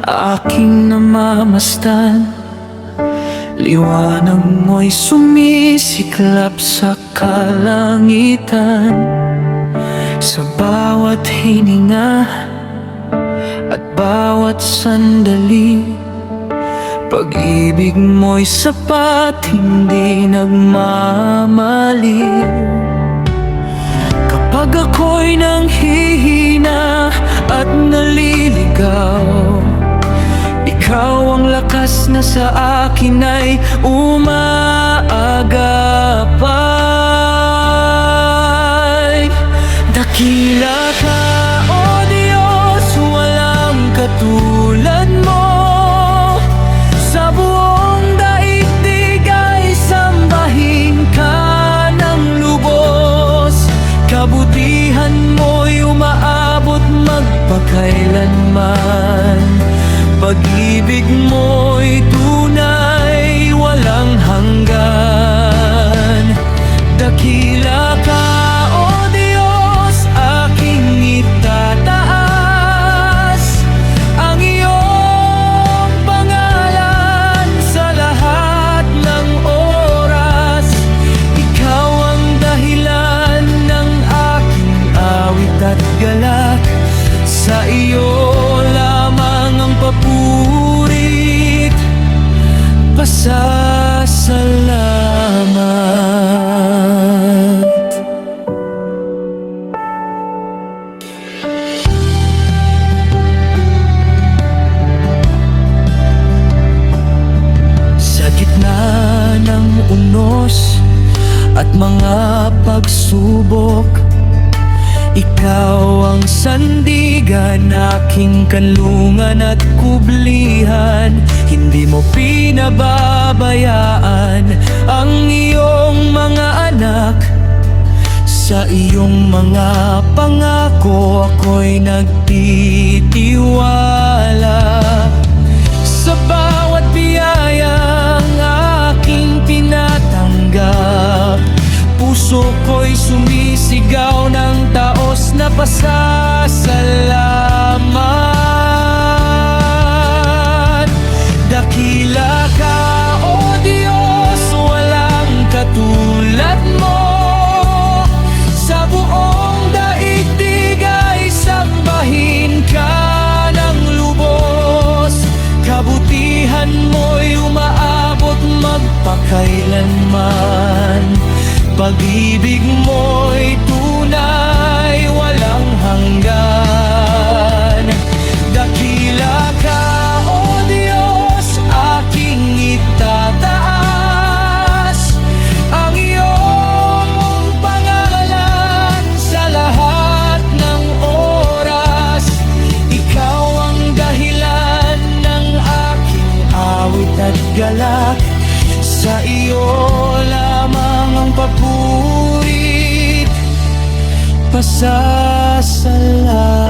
aking namamasdan. Liwanag mo'y sumisiklap sa kalangitan. Sa bawat hininga at bawat sandali, pag-ibig mo'y sapat, hindi nagmamaliw. Kapag ako'y nanghihina at naliligaw, ikaw ang lakas na sa akin ay umaagapay. Dakila ka, O Diyos, walang katulad mo. Sa buong daigdig ay sambahin ka ng lubos. Kabutihan mo'y umaabot magpakailanman. Pag-ibig mo'y tunay, walang hanggan. Dakila ka, O Diyos, aking itataas ang iyong pangalan sa lahat ng oras. Ikaw ang dahilan ng aking awit at galak. Sa iyo lamang ang papurit, pasasalamat. Sa gitna ng unos at mga pagsubok, ikaw ang sandigan, aking kanlungan at kublihan. Hindi mo pinababayaan ang iyong mga anak. Sa iyong mga pangako ako'y nagtitiwala. Sa bawat biyayang aking tinatanggap, puso ko'y sumisigaw ng taos na pasasalamat. Dakila ka, O Diyos, walang katulad mo. Sa buong daigdig ay sambahin ka ng lubos. Kabutihan mo'y umaabot magpakailanman. Pag-ibig mo'y tunay, walang hanggan. Dakila ka, O Diyos, aking itataas ang iyong pangalan sa lahat ng oras. Ikaw ang dahilan ng aking awit at galak. Sa iyo lamang ang papurit, pasasalamat.